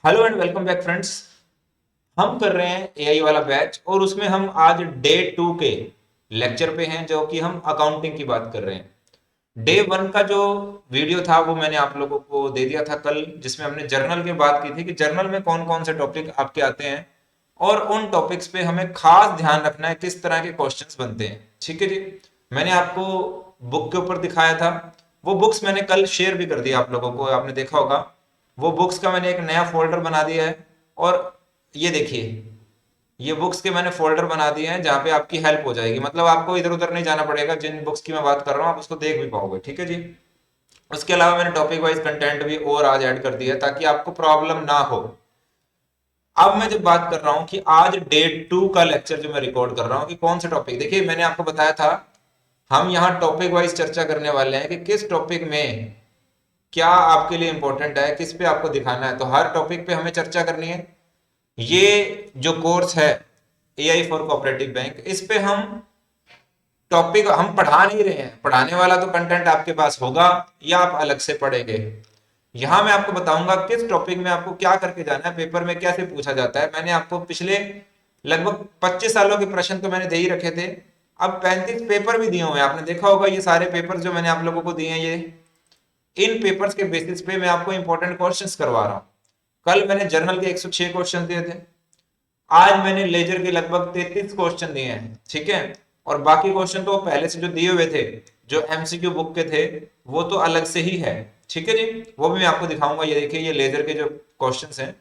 Hello and welcome back friends. हम कर रहे हैं एआई वाला बैच और उसमें हम आज डे 2 के लेक्चर पे हैं जो कि हम अकाउंटिंग की बात कर रहे हैं। डे 1 का जो वीडियो था वो मैंने आप लोगों को दे दिया था कल, जिसमें हमने जर्नल की बात की थी कि जर्नल में कौन कौन से टॉपिक आपके आते हैं और उन टॉपिक्स पे हमें खास ध्यान रखना है किस तरह के क्वेश्चंस बनते हैं। ठीक है जी। मैंने आपको बुक के ऊपर दिखाया था, वो बुक्स मैंने कल शेयर भी कर दिया आप लोगों को, आपने देखा होगा। वो बुक्स का मैंने एक नया फोल्डर बना दिया है और ये देखिए, ये बुक्स के मैंने फोल्डर बना दिए हैं जहाँ पे आपकी हेल्प हो जाएगी, मतलब आपको इधर उधर नहीं जाना पड़ेगा। जिन बुक्स की मैं बात कर रहा हूँ आप उसको देख भी पाओगे। ठीक है जी। उसके अलावा मैंने टॉपिक वाइज कंटेंट भी और आज ऐड कर दिया है ताकि आपको प्रॉब्लम ना हो। अब मैं जब बात कर रहा हूँ कि आज डे 2 का लेक्चर जो मैं रिकॉर्ड कर रहा हूँ कि कौन सा टॉपिक, देखिए मैंने आपको बताया था हम यहाँ टॉपिक वाइज चर्चा करने वाले हैं कि किस टॉपिक में क्या आपके लिए इंपॉर्टेंट है, किस पे आपको दिखाना है, तो हर टॉपिक पे हमें चर्चा करनी है। ये जो कोर्स है एआई फॉर कोऑपरेटिव बैंक, इस पे हम टॉपिक हम पढ़ा नहीं रहे हैं, पढ़ाने वाला तो कंटेंट आपके पास होगा या आप अलग से पढ़ेंगे। यहां मैं आपको बताऊंगा किस टॉपिक में आपको क्या करके जाना है, पेपर में कैसे पूछा जाता है। मैंने आपको पिछले लगभग 25 सालों के प्रश्न तो मैंने दे ही रखे थे, अब 35 पेपर भी दिए हुए हैं। आपने देखा होगा ये सारे पेपर जो मैंने आप लोगों को दिए हैं, ये इन पेपर्स के बेसिस पे मैं आपको इंपॉर्टेंट क्वेश्चंस करवा रहा हूँ। कल मैंने जर्नल के 106 क्वेश्चन दिए थे, आज मैंने लेजर के लगभग 33 क्वेश्चन दिए हैं। ठीक है। और बाकी क्वेश्चन तो पहले से जो दिए हुए थे, जो एमसीक्यू बुक के थे, वो तो अलग से ही है। ठीक है जी। वो भी मैं आपको दिखाऊंगा। ये देखिए, ये लेजर के जो क्वेश्चंस हैं,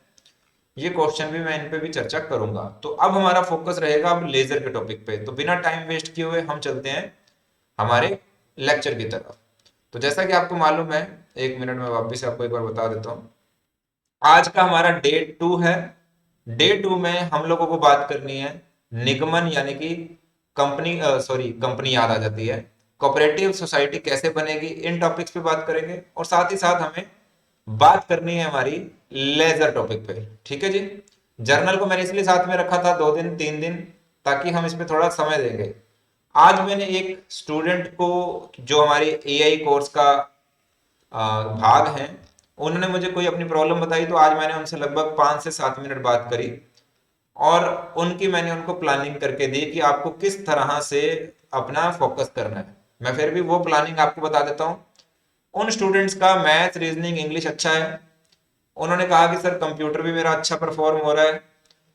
ये क्वेश्चन भी मैं इन पे भी चर्चा करूंगा। तो अब हमारा फोकस रहेगा अब लेजर के टॉपिक पे। तो बिना टाइम वेस्ट किए हुए हम चलते हैं हमारे लेक्चर की तरफ। तो जैसा कि आपको मालूम है, एक मिनट में वापस आपको एक बार बता देता हूँ। आज का हमारा डे 2 है। डे 2 में हम लोगों को बात करनी है निगमन, यानी कि कंपनी, सॉरी कंपनी याद आ जाती है, कोऑपरेटिव सोसाइटी कैसे बनेगी, इन टॉपिक्स पे बात करेंगे। और साथ ही साथ हमें बात करनी है हमारी लेजर टॉपिक पे। ठीक है जी। जर्नल को मैंने इसलिए साथ में रखा था 2 दिन 3 दिन, ताकि हम इस पे थोड़ा समय देंगे। आज मैंने एक स्टूडेंट को, जो हमारे एआई कोर्स का भाग हैं, उन्होंने मुझे कोई अपनी प्रॉब्लम बताई, तो आज मैंने उनसे लगभग 5 से 7 मिनट बात करी और उनकी मैंने उनको प्लानिंग करके दी कि आपको किस तरह से अपना फोकस करना है। मैं फिर भी वो प्लानिंग आपको बता देता हूँ। उन स्टूडेंट्स का मैथ रीजनिंग इंग्लिश अच्छा है। उन्होंने कहा कि सर कंप्यूटर भी मेरा अच्छा परफॉर्म हो रहा है।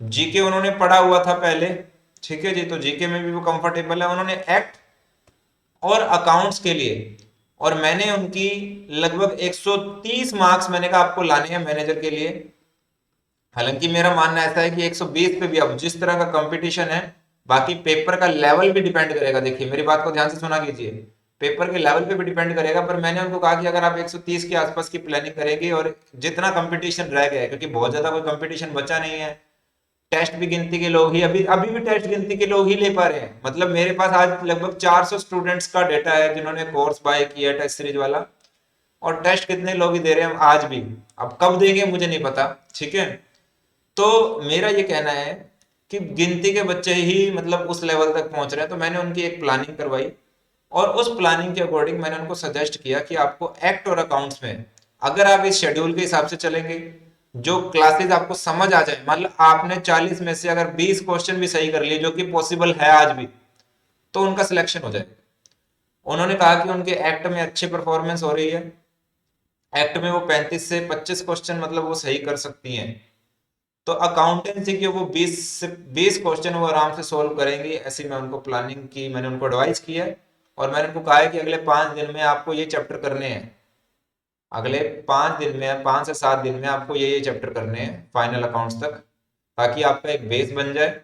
जीके उन्होंने पढ़ा हुआ था पहले। ठीक है जी। तो जीके में भी वो कंफर्टेबल है। उन्होंने एक्ट और अकाउंट्स के लिए, और मैंने उनकी लगभग 130 मार्क्स मैंने कहा आपको लाने हैं मैनेजर के लिए। हालांकि मेरा मानना ऐसा है कि 120 पे भी, अब जिस तरह का कंपटीशन है, बाकी पेपर का लेवल भी डिपेंड करेगा। देखिए मेरी बात को ध्यान से सुना कीजिए, पेपर के लेवल पे भी डिपेंड करेगा। पर मैंने उनको कहा कि अगर आप 130 के आसपास की प्लानिंग करेंगे, और जितना कंपटीशन रह गया है, क्योंकि बहुत ज्यादा कोई कंपटीशन बचा नहीं है, टेस्ट भी गिनती के लोग ही, अभी अभी भी टेस्ट गिनती के लोग ही ले पा रहे हैं। मतलब मेरे पास आज लगभग 400 स्टूडेंट्स का डेटा है जिन्होंने कोर्स बाय किया टेस्ट सीरीज वाला, और टेस्ट कितने लोग ही दे रहे हैं आज भी। अब कब देंगे मुझे नहीं पता। ठीक है। तो मेरा ये कहना है कि गिनती के बच्चे ही मतलब उस लेवल तक पहुंच रहे हैं। तो मैंने उनकी एक प्लानिंग करवाई, और उस प्लानिंग के अकॉर्डिंग मैंने उनको सजेस्ट किया कि आपको एक्ट और अकाउंट्स में, अगर आप इस शेड्यूल के हिसाब से चलेंगे, जो क्लासेस आपको समझ आ जाए, मतलब आपने 40 में से अगर 20 क्वेश्चन भी सही कर लिए, जो कि पॉसिबल है आज भी, तो उनका सिलेक्शन हो जाएगा। उन्होंने कहा कि उनके एक्ट में अच्छी परफॉर्मेंस हो रही है। एक्ट में वो 35 से 25 क्वेश्चन मतलब वो सही कर सकती हैं। तो अकाउंटेंसी के वो 20 क्वेश्चन वो आराम से सोल्व करेंगी, ऐसी मैं उनको प्लानिंग की, मैंने उनको एडवाइस किया है। और मैंने उनको कहा है कि अगले 5 दिन में आपको ये चैप्टर करने हैं। अगले 5 दिन में, 5 से 7 दिन में आपको ये चैप्टर करने हैं फाइनल अकाउंट्स तक, ताकि आपका एक बेस बन जाए।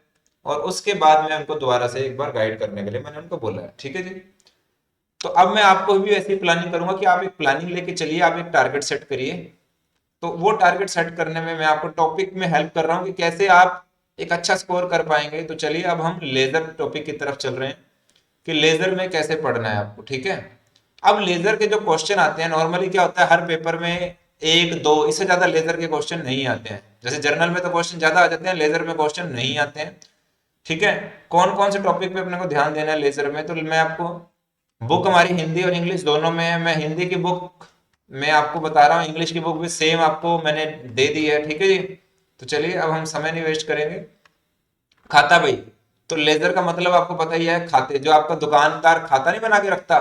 और उसके बाद मैं उनको दोबारा से एक बार गाइड करने के लिए मैंने उनको बोला है। ठीक है जी। तो अब मैं आपको भी ऐसी प्लानिंग करूंगा कि आप एक प्लानिंग लेके चलिए, आप एक टारगेट सेट करिए। तो वो टारगेट सेट करने में मैं आपको टॉपिक में हेल्प कर रहा हूँ कि कैसे आप एक अच्छा स्कोर कर पाएंगे। तो चलिए अब हम लेजर टॉपिक की तरफ चल रहे हैं कि लेजर में कैसे पढ़ना है आपको। ठीक है। अब लेजर के जो क्वेश्चन आते हैं, नॉर्मली क्या होता है, हर पेपर में एक दो, इससे ज्यादा लेजर के क्वेश्चन नहीं आते हैं। जैसे जर्नल में तो क्वेश्चन ज्यादा आ जाते हैं, लेजर में क्वेश्चन नहीं आते हैं। ठीक है। कौन कौन से टॉपिक पे अपने को ध्यान देना है लेजर में, तो मैं आपको, बुक हमारी हिंदी और इंग्लिश दोनों में है। मैं हिंदी की बुक मैं आपको बता रहा हूँ, इंग्लिश की बुक भी सेम आपको मैंने दे दी है, ठीक है जी। तो चलिए अब हम समय नहीं वेस्ट करेंगे। खाता भाई, तो लेजर का मतलब आपको पता ही है, खाते। जो आपका दुकानदार खाता नहीं बना के रखता,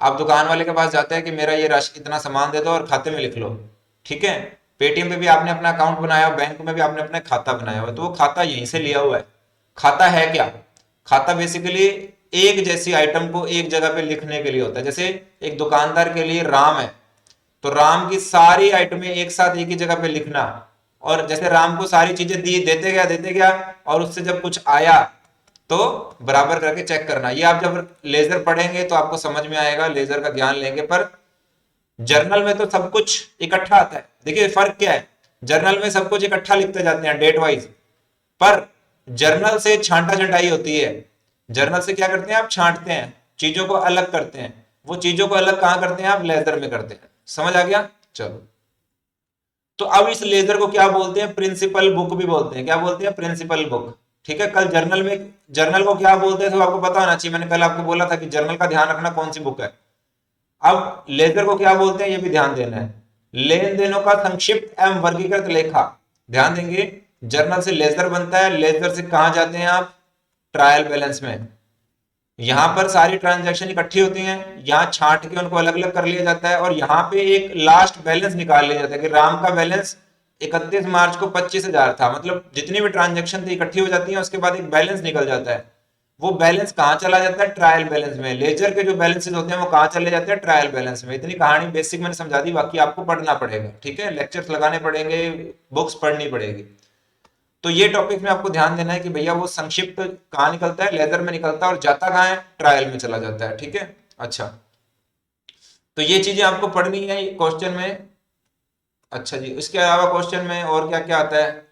आप दुकान वाले के पास जाते हैं कि मेरा ये राशि इतना सामान दे दो और खाते में लिख लो, ठीक है। पेटीएम पे भी आपने अपना अकाउंट बनाया हो, बैंक में भी आपने अपना खाता बनाया हुआ है, तो वो खाता यहीं से लिया हुआ है। खाता है क्या? खाता बेसिकली एक जैसी आइटम को एक जगह पे लिखने के लिए होता है। जैसे एक दुकानदार के लिए राम है, तो राम की सारी आइटमें एक साथ एक ही जगह पे लिखना, और जैसे राम को सारी चीजें दी, देते गया, और उससे जब कुछ आया तो बराबर करके चेक करना। ये आप जब लेजर पढ़ेंगे तो आपको समझ में आएगा, लेजर का ज्ञान लेंगे। पर जर्नल में तो सब कुछ इकट्ठा आता है। देखिए फर्क क्या है, जर्नल में सब कुछ इकट्ठा लिखते जाते हैं डेट वाइज, पर जर्नल से छांटा छंटाई होती है। जर्नल से क्या करते हैं आप, छांटते हैं, चीजों को अलग करते हैं। वो चीजों को अलग कहां करते हैं आप, लेजर में करते हैं। समझ आ गया? चलो, तो अब इस लेजर को क्या बोलते हैं, प्रिंसिपल बुक भी बोलते हैं। क्या बोलते हैं, प्रिंसिपल बुक, ठीक है। कल जर्नल में, जर्नल को क्या बोलते हैं तो आपको पता होना चाहिए। मैंने कल आपको बोला था कि जर्नल का ध्यान रखना कौन सी बुक है। अब लेजर को क्या बोलते हैं ये भी ध्यान देना है। लेन देनों का संक्षिप्त एवं वर्गीकृत लेखा, ध्यान देंगे। जर्नल से लेजर बनता है, लेजर से कहां जाते हैं आप, ट्रायल बैलेंस में। यहां पर सारी ट्रांजैक्शन इकट्ठी होती हैं, यहाँ छांट के उनको अलग अलग कर लिया जाता है, और यहाँ पे एक लास्ट बैलेंस निकाल लिया जाता है कि राम का बैलेंस 31 मार्च को 25,000 था। मतलब जितनी भी ट्रांजैक्शन थी इकट्ठी हो जाती है, उसके बाद एक बैलेंस निकल जाता है। वो बैलेंस कहाँ चला जाता है, ट्रायल बैलेंस में। लेजर के जो बैलेंसेस होते हैं वो कहाँ चले जाते हैं, ट्रायल बैलेंस में। इतनी कहानी बेसिक मैंने समझा दी, बाकी आपको पढ़ना पड़ेगा, ठीक है। लेक्चर्स लगाने पड़ेंगे, बुक्स पढ़नी पड़ेगी। तो ये टॉपिक में आपको ध्यान देना है कि भैया वो संक्षिप्त कहाँ निकलता है, लेजर में निकलता है, और जाता कहाँ है, ट्रायल में चला जाता है, ठीक है। अच्छा, तो ये चीजें आपको पढ़नी है क्वेश्चन में। अच्छा जी, इसके अलावा क्वेश्चन में और क्या क्या आता है,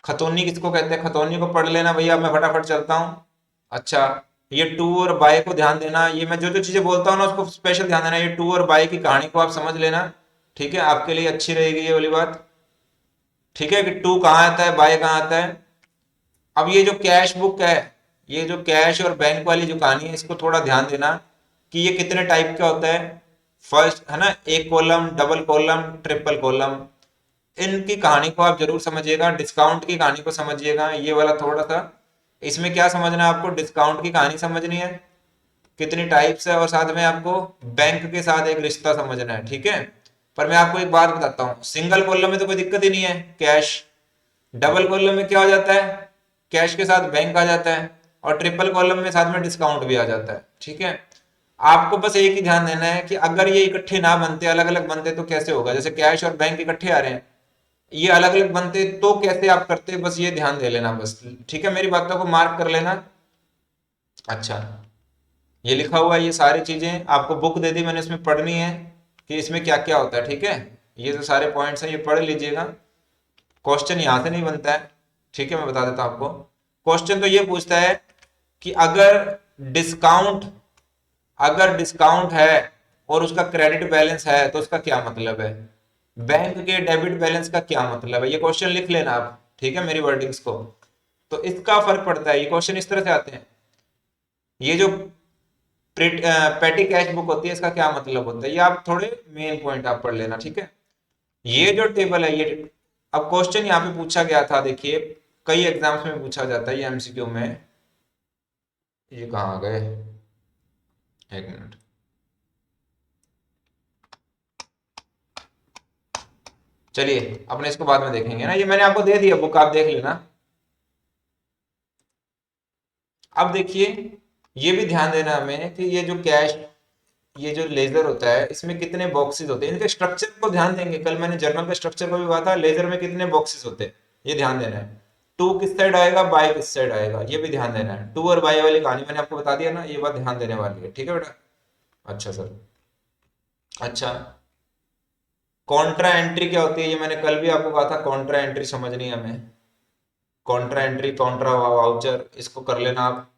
खतौनी किसको कहते हैं, खतौनी को पढ़ लेना भैया, मैं फटाफट चलता हूँ। अच्छा, ये टू और बाय को ध्यान देना। ये मैं जो जो चीजें बोलता हूँ ना उसको स्पेशल ध्यान देना। ये टू और बाय की कहानी को आप समझ लेना, ठीक है, आपके लिए अच्छी रहेगी ये वाली बात, ठीक है, कि टू कहाँ आता है, बाय कहाँ आता है। अब ये जो कैश बुक है, ये जो कैश और बैंक वाली जो कहानी है, इसको थोड़ा ध्यान देना कि ये कितने टाइप का होता है। फर्स्ट है ना, एक column, double column, triple column. इनकी कहानी को आप जरूर समझिएगा। डिस्काउंट की कहानी को समझिएगा, ये वाला थोड़ा सा। इसमें क्या समझना है आपको, डिस्काउंट की कहानी समझनी है, कितनी टाइप्स है, और साथ में आपको बैंक के साथ एक रिश्ता समझना है, ठीक है। पर मैं आपको एक बात बताता हूँ, सिंगल कॉलम में तो कोई दिक्कत ही नहीं है, कैश। डबल कॉलम में क्या हो जाता है, कैश के साथ बैंक आ जाता है, और ट्रिपल कॉलम में साथ में डिस्काउंट भी आ जाता है, ठीक है। आपको बस एक ही ध्यान देना है कि अगर ये इकट्ठे ना बनते, अलग अलग बनते तो कैसे होगा। जैसे कैश और बैंक इकट्ठे आ रहे हैं, ये अलग अलग बनते तो कैसे आप करते, बस ये ध्यान दे लेना बस, ठीक है। मेरी बातों को मार्क कर लेना। अच्छा, ये लिखा हुआ है, ये सारी चीजें आपको बुक दे दी मैंने, इसमें पढ़नी है कि इसमें क्या क्या होता है, ठीक है। ये जो सारे पॉइंट्स हैं ये पढ़ लीजिएगा। क्वेश्चन यहां से नहीं बनता है, ठीक है, मैं बता देता हूं आपको। क्वेश्चन तो ये पूछता है कि डिस्काउंट अगर डिस्काउंट है और उसका क्रेडिट बैलेंस है तो उसका क्या मतलब है, बैंक के डेबिट बैलेंस का क्या मतलब है। ये क्वेश्चन लिख लेना आप, ठीक है, मेरी वर्डिंग्स को। तो इसका फर्क पड़ता है, ये क्वेश्चन इस तरह से आते हैं। ये जो पेटी कैश बुक होती है, इसका क्या मतलब होता है, ये आप थोड़े मेन पॉइंट आप पढ़ लेना, ठीक है। ये जो टेबल है, ये अब क्वेश्चन यहाँ पे पूछा गया था, देखिए कई एग्जाम्स में पूछा जाता है ये एमसीक्यू में। ये कहाँ गए, एक मिनट। चलिए, अपने इसको बाद में देखेंगे ना, ये मैंने आपको दे दिया बुक, आप देख लेना। अब देखिए, ये भी ध्यान देना हमें कि ये जो कैश, ये जो लेजर होता है, इसमें कितने बॉक्सेस होते हैं, इनके स्ट्रक्चर को ध्यान देंगे। कल मैंने जर्नल के स्ट्रक्चर को भी कहा था, लेजर में कितने बॉक्सेस होते हैं ये ध्यान देना है। टू किस साइड आएगा, बाय किस साइड आएगा, ये भी ध्यान देना है। टू और बाय वाली कहानी मैंने आपको बता दिया ना, ये बात ध्यान देने वाली है, ठीक है बेटा। अच्छा सर। अच्छा, कॉन्ट्रा एंट्री क्या होती है, ये मैंने कल भी आपको कहा था, कॉन्ट्रा एंट्री समझनी है हमें। कॉन्ट्रा एंट्री, कॉन्ट्रा वाउचर, इसको कर लेना आप।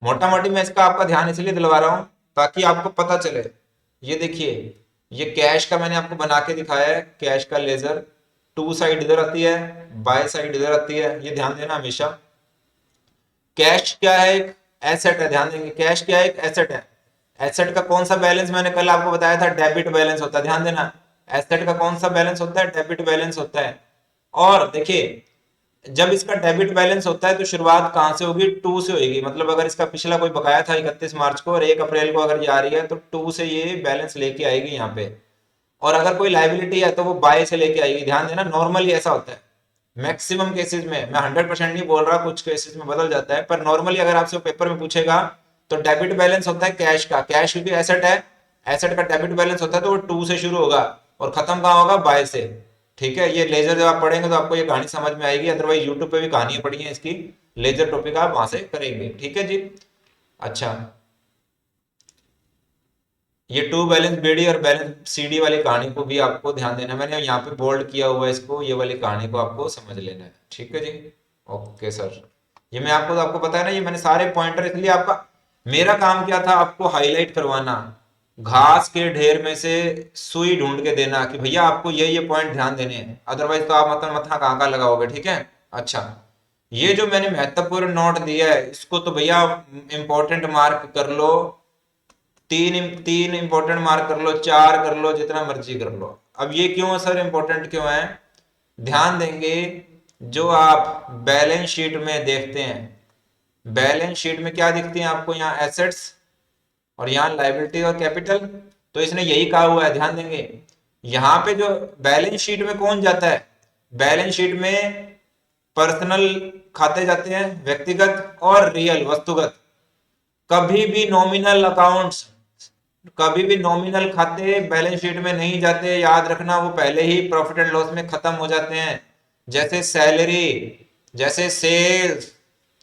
मोटा मोटी मैं इसका आपका ध्यान इसलिए दिलवा रहा हूं ताकि आपको पता चले। ये देखिए, ये कैश का मैंने आपको बना के दिखाया है, कैश का लेजर। टू साइड इधर आती है, बाय साइड इधर आती है, ये ध्यान देना हमेशा। कैश क्या है, एक एसेट है, ध्यान देंगे, कैश क्या है, एक एसेट है। एसेट का कौन सा बैलेंस मैंने कल आपको बताया था, डेबिट बैलेंस होता है, ध्यान देना। एसेट का कौन सा बैलेंस होता है, डेबिट बैलेंस होता है। और देखिए जब इसका डेबिट बैलेंस होता है तो शुरुआत कहां से होगी, टू से होगी। मतलब अगर इसका पिछला कोई बकाया था 31 मार्च को और 1 अप्रैल को अगर ये आ रही है तो टू से ये बैलेंस लेके आएगी यहाँ पे। और अगर कोई लाइबिलिटी है तो वो बाय से लेके आएगी। ध्यान देना नॉर्मली ऐसा होता है मैक्सिमम केसेस में, मैं 100% नहीं बोल रहा, कुछ केसेस में बदल जाता है, पर नॉर्मली अगर आपसे पेपर में पूछेगा तो डेबिट बैलेंस होता है कैश का, कैश क्योंकि एसेट है, एसेट का डेबिट बैलेंस होता है तो वो टू से शुरू होगा और खत्म कहाँ होगा, बाय से। ठीक है, ये लेजर जब आप पढ़ेंगे तो आपको ये कहानी समझ में आएगी, अदरवाइज यूट्यूब पे भी कहानियां पड़ी हैं इसकी, लेजर टॉपिक आप वहां से करेंगे। ठीक है जी। अच्छा, ये टू बैलेंस बीडी और बैलेंस सीडी वाली कहानी को भी आपको ध्यान देना है, मैंने यहाँ पे बोल्ड किया हुआ है इसको, ये वाली कहानी को आपको समझ लेना है। ठीक है जी। ओके सर, ये मैं आपको पता है ना, ये मैंने सारे पॉइंटर, इसलिए आपका मेरा काम क्या था, आपको हाईलाइट करवाना, घास के ढेर में से सुई ढूंढ के देना कि भैया आपको ये पॉइंट ध्यान देने हैं, अदरवाइज तो आप मतलब मथा कहाँ लगाओगे। ठीक है। अच्छा, ये जो मैंने महत्वपूर्ण नोट दिया है इसको तो भैया इंपॉर्टेंट मार्क कर लो, तीन इंपॉर्टेंट मार्क कर लो, चार कर लो, जितना मर्जी कर लो। अब ये क्यों है सर, इंपॉर्टेंट क्यों है, ध्यान देंगे, जो आप बैलेंस शीट में देखते हैं, बैलेंस शीट में क्या दिखती है आपको, यहाँ एसेट्स और यहाँ लाइबिलिटी और कैपिटल, तो इसने यही कहा हुआ है, ध्यान देंगे। यहाँ पे जो बैलेंस शीट में कौन जाता है, बैलेंस शीट में पर्सनल खाते जाते हैं, व्यक्तिगत और रियल वस्तुगत। कभी भी नॉमिनल अकाउंट्स, कभी भी नॉमिनल खाते बैलेंस शीट में नहीं जाते, याद रखना, वो पहले ही प्रॉफिट एंड लॉस में खत्म हो जाते हैं। जैसे सैलरी, जैसे सेल्स,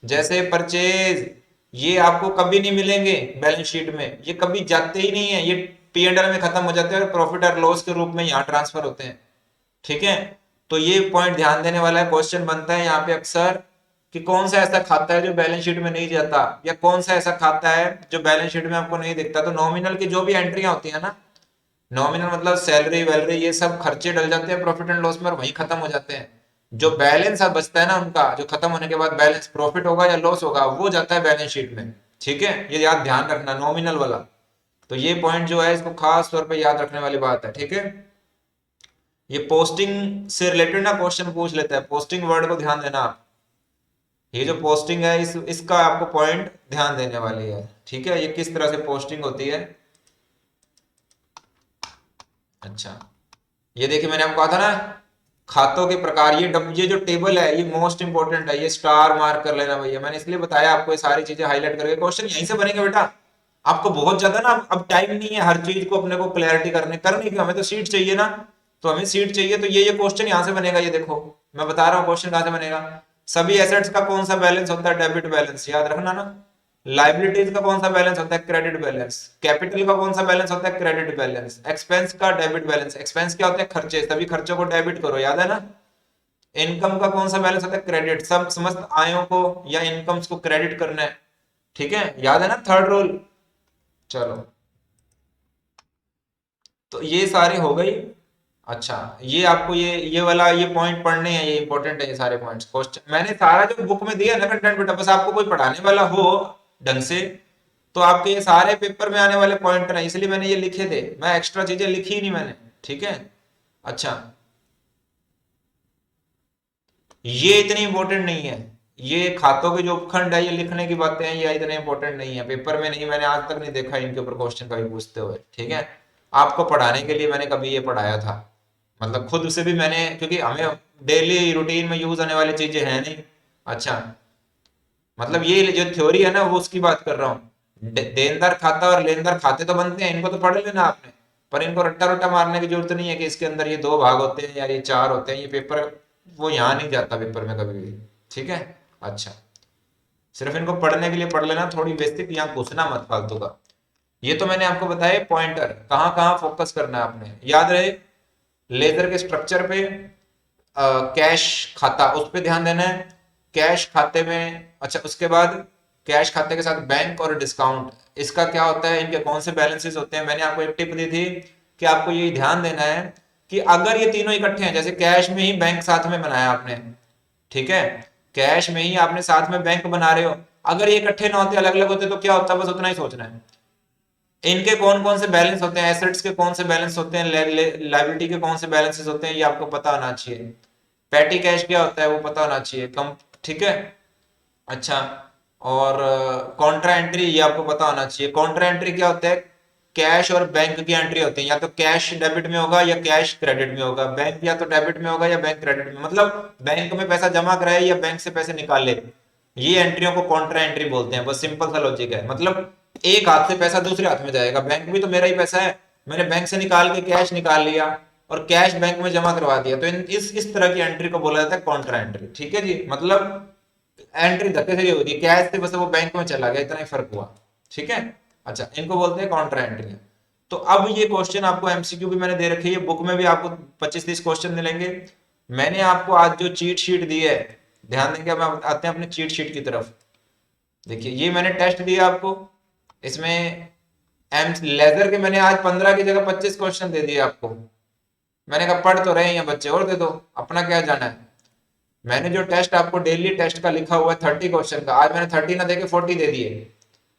जैसे परचेज, ये आपको कभी नहीं मिलेंगे बैलेंस शीट में, ये कभी जाते ही नहीं है, ये पी एंड एल में खत्म हो जाते हैं और प्रॉफिट और लॉस के रूप में यहाँ ट्रांसफर होते हैं। ठीक है, तो ये पॉइंट ध्यान देने वाला है, क्वेश्चन बनता है यहाँ पे अक्सर कि कौन सा ऐसा खाता है जो बैलेंस शीट में नहीं जाता, या कौन सा ऐसा खाता है जो बैलेंस शीट में आपको नहीं दिखता। तो नॉमिनल की जो भी एंट्रियां होती है ना, नॉमिनल मतलब सैलरी वैलरी, ये सब खर्चे डल जाते हैं प्रॉफिट एंड लॉस में और वहीं खत्म हो जाते हैं। जो बैलेंस अब बचता है ना उनका, जो खत्म होने के बाद बैलेंस प्रॉफिट होगा या लॉस होगा, वो जाता है बैलेंस शीट में। ठीक है, ये याद ध्यान रखना, नॉमिनल वाला। तो ये पॉइंट जो है इसको खास तौर पे याद रखने वाली बात है। ठीक है, ये पोस्टिंग से रिलेटेड ना क्वेश्चन पूछ लेता है, पोस्टिंग वर्ड को ध्यान देना आप, ये जो पोस्टिंग है इसका आपको पॉइंट ध्यान देने वाली है। ठीक है, ये किस तरह से पोस्टिंग होती है। अच्छा, ये देखिए मैंने आपको कहा था ना, खातों के प्रकार, ये जो टेबल है ये मोस्ट इंपोर्टेंट है, ये स्टार मार्क कर लेना भैया, मैंने इसलिए बताया आपको ये सारी चीजें हाईलाइट करके, क्वेश्चन यहीं से बनेंगे बेटा। आपको बहुत ज्यादा ना अब टाइम नहीं है हर चीज को अपने को क्लैरिटी करने की, हमें तो सीट चाहिए ना, तो हमें सीट चाहिए, तो ये क्वेश्चन यहाँ से बनेगा। ये देखो मैं बता रहा हूँ क्वेश्चन कहाँ से बनेगा। सभी एसेट्स का कौन सा बैलेंस होता है, डेबिट बैलेंस, याद रखना ना। लाइबिलिटीज का कौन सा बैलेंस होता है, क्रेडिट बैलेंस। कैपिटल का कौन सा बैलेंस होता है, क्रेडिट बैलेंस। एक्सपेंस का डेबिट बैलेंस, एक्सपेंस क्या होता है, खर्चे, सभी खर्चों को डेबिट करो, याद है ना। इनकम का कौन सा बैलेंस होता है, क्रेडिट, सब समस्त आयों को या इनकम्स को क्रेडिट करना है। ठीक है, याद है ना, थर्ड रूल। चलो, तो ये सारे हो गई। अच्छा, ये आपको ये वाला ये पॉइंट पढ़ने हैं, ये इंपॉर्टेंट है, ये सारे पॉइंट्स क्वेश्चन मैंने सारा जो बुक में दिया ना कंटेंट, बेटा बस आपको कोई पढ़ाने वाला हो ढंग से, तो आपके ये सारे पेपर में आने वाले पॉइंट हैं, इसलिए मैंने ये लिखे थे, मैं एक्स्ट्रा चीजें लिखी ही नहीं मैंने। ठीक है। अच्छा, ये इतनी इंपॉर्टेंट नहीं है, ये खातों के जो उपखंड है ये लिखने की बातें हैं, ये इतने इंपॉर्टेंट नहीं है, पेपर में नहीं, मैंने आज तक नहीं देखा इनके ऊपर क्वेश्चन कभी पूछते हुए। ठीक है, आपको पढ़ाने के लिए मैंने कभी ये पढ़ाया था, मतलब खुद से भी मैंने, क्योंकि हमें डेली रूटीन में यूज आने वाली चीजें हैं नहीं। अच्छा, मतलब ये जो थ्योरी है ना वो उसकी बात कर रहा हूँ, देनदार खाता और लेनदार खाते तो बनते हैं, इनको तो पढ़ लेना आपने, पर इनको रट्टा रट्टा मारने की जरूरत नहीं है कि इसके अंदर ये दो भाग होते हैं या ये चार होते हैं, ये पेपर वो यहाँ नहीं जाता पेपर में कभी भी। ठीक है। अच्छा, सिर्फ इनको पढ़ने के लिए पढ़ लेना, थोड़ी बेसिक, यहाँ घुसना मत फालतू का। ये तो मैंने आपको बताया पॉइंटर, कहाँ कहाँ फोकस करना है आपने, याद रहे। लेजर के स्ट्रक्चर पे कैश खाता, उस पे ध्यान देना है, कैश खाते में। अच्छा, उसके बाद कैश खाते के साथ बैंक और डिस्काउंट, इसका क्या होता है, इनके कौन से बैलेंसेस होते हैं। मैंने आपको एक टिप दी थी कि आपको ये ध्यान देना है कि अगर ये तीनों इकट्ठे हैं, जैसे कैश में ही बैंक साथ में बनाया आपने, ठीक है, कैश में ही आपने साथ में बैंक बना रहे हो, अगर ये इकट्ठे ना होते अलग अलग होते तो क्या होता, बस उतना ही सोचना है। इनके कौन कौन से बैलेंस होते हैं, एसेट्स के कौन से बैलेंस होते हैं, लाइबिलिटी के कौन से बैलेंसेस होते हैं, ये आपको पता होना चाहिए। पैटी कैश क्या होता है वो पता होना चाहिए कम, ठीक है। अच्छा, और कॉन्ट्रा एंट्री ये आपको पता होना चाहिए। कॉन्ट्रा एंट्री क्या होता है, कैश और बैंक की एंट्री होती है, या तो कैश डेबिट में होगा या कैश क्रेडिट में होगा, बैंक या तो डेबिट में होगा या बैंक क्रेडिट में, मतलब बैंक में पैसा जमा कराए या बैंक से पैसे निकाले, ये एंट्रियों को कॉन्ट्रा एंट्री बोलते हैं। बस सिंपल सा लॉजिक है, मतलब एक हाथ से पैसा दूसरे हाथ में जाएगा, बैंक भी तो मेरा ही पैसा है, मैंने बैंक से निकाल के कैश निकाल लिया और कैश बैंक में जमा करवा दिया, तो इस तरह की एंट्री को बोला जाता है कॉन्ट्रा एंट्री, ठीक है जी। मतलब एंट्री धक्के से ही होती है, कैश से बस वो बैंक में चला गया, इतना ही फर्क हुआ, ठीक है। अच्छा, इनको बोलते हैं कॉन्ट्रा एंट्री। तो अब ये क्वेश्चन आपको एमसीक्यू भी मैंने दे रखी है, बुक में भी आपको 25-30 क्वेश्चन मिलेंगे। मैंने आपको आज जो चीट शीट दी है, ध्यान देंगे, अब आते हैं अपने चीट शीट की तरफ। देखिए ये मैंने टेस्ट दिया आपको, इसमें एम लेजर के मैंने आज 15 की जगह 25 क्वेश्चन दे दिए आपको। मैंने कहा पढ़ तो रहे हैं बच्चे, और दे दो, अपना क्या जाना है। मैंने जो टेस्ट आपको डेली टेस्ट का लिखा हुआ है 30 क्वेश्चन का, आज मैंने 30 ना देके 40 दे दिए,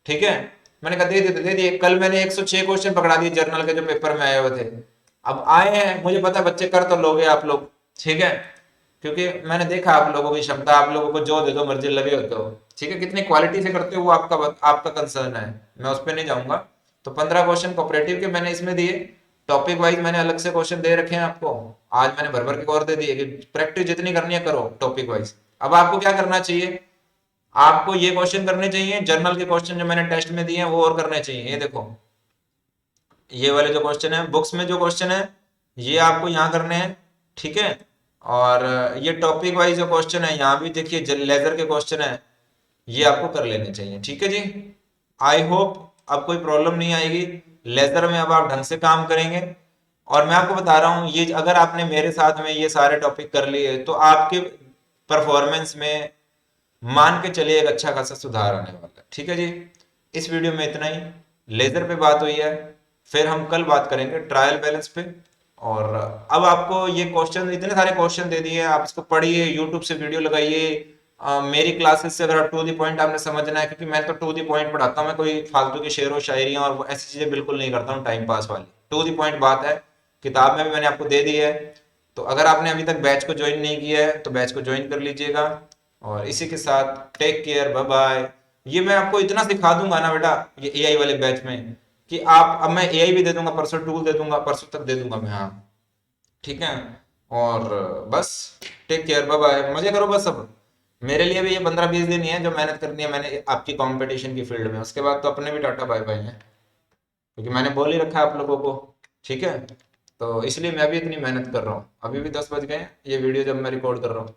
ठीक है। मैंने कहा दे दिए। कल मैंने 106 क्वेश्चन पकड़ा दिए जर्नल के जो पेपर में आए हुए थे। अब आए हैं, मुझे पता बच्चे कर तो लोगे आप लोग, ठीक है, क्योंकि मैंने देखा आप लोगों की क्षमता, आप लोगों को जो दे दो मर्जी लगे होते हो, ठीक है। कितनी क्वालिटी से करते हो वो आपका कंसर्न है, मैं उस पर नहीं जाऊंगा। तो 15 क्वेश्चन कोऑपरेटिव के मैंने इसमें दिए, टॉपिक वाइज मैंने अलग से क्वेश्चन दे रखे हैं आपको, आज मैंने भर भर के और दे दिए कि प्रैक्टिस जितनी करनी है करो टॉपिक वाइज। अब आपको क्या करना चाहिए, आपको ये क्वेश्चन करने चाहिए, जर्नल के क्वेश्चन जो मैंने टेस्ट में दिए हैं वो और करने चाहिए। ये देखो, ये वाले जो क्वेश्चन है बुक्स में जो क्वेश्चन है ये आपको यहाँ करने हैं, ठीक है। और ये टॉपिक वाइज जो क्वेश्चन है यहाँ भी देखिए लेजर के क्वेश्चन है, ये आपको कर लेने चाहिए, ठीक है जी। आई होप अब कोई प्रॉब्लम नहीं आएगी, लेजर में अब आप ढंग से काम करेंगे। और मैं आपको बता रहा हूँ, ये अगर आपने मेरे साथ में ये सारे टॉपिक कर लिए तो आपके परफॉर्मेंस में मान के चलिए एक अच्छा खासा सुधार आने वाला है, ठीक है जी। इस वीडियो में इतना ही, लेजर पे बात हुई है, फिर हम कल बात करेंगे ट्रायल बैलेंस पे। और अब आपको ये क्वेश्चन, इतने सारे क्वेश्चन दे दिए, आप इसको पढ़िए, यूट्यूब से वीडियो लगाइए, मेरी क्लासेस से अगर टू दी पॉइंट आपने समझना है, क्योंकि मैं तो टू दी पॉइंट पढ़ाता हूँ, मैं कोई फालतू की शेरो शायरियाँ और ऐसी चीजें बिल्कुल नहीं करता हूँ टाइम पास वाली, टू दी पॉइंट बात है। किताब में भी मैंने आपको दे दी है, तो अगर आपने अभी तक बैच को ज्वाइन नहीं किया है तो बैच को ज्वाइन कर लीजिएगा। और इसी के साथ टेक केयर, बाय बाय। ये मैं आपको इतना सिखा दूंगा ना बेटा ये एआई वाले बैच में, कि आप, अब मैं एआई भी दे दूंगा परसों, टूल दे दूंगा परसों तक दे दूंगा मैं, हाँ ठीक है। और बस, टेक केयर, बाय बाय, मजे करो बस। अब मेरे लिए भी ये 15-20 दिन ही है जो मेहनत करनी है मैंने आपकी कंपटीशन की फील्ड में, उसके बाद तो अपने भी टाटा बाय बाय है, क्योंकि मैंने बोल ही रखा है आप लोगों को, ठीक है। तो इसलिए मैं भी इतनी मेहनत कर रहा हूँ। अभी भी 10 बज गए हैं, ये वीडियो जब मैं रिकॉर्ड कर रहा हूँ।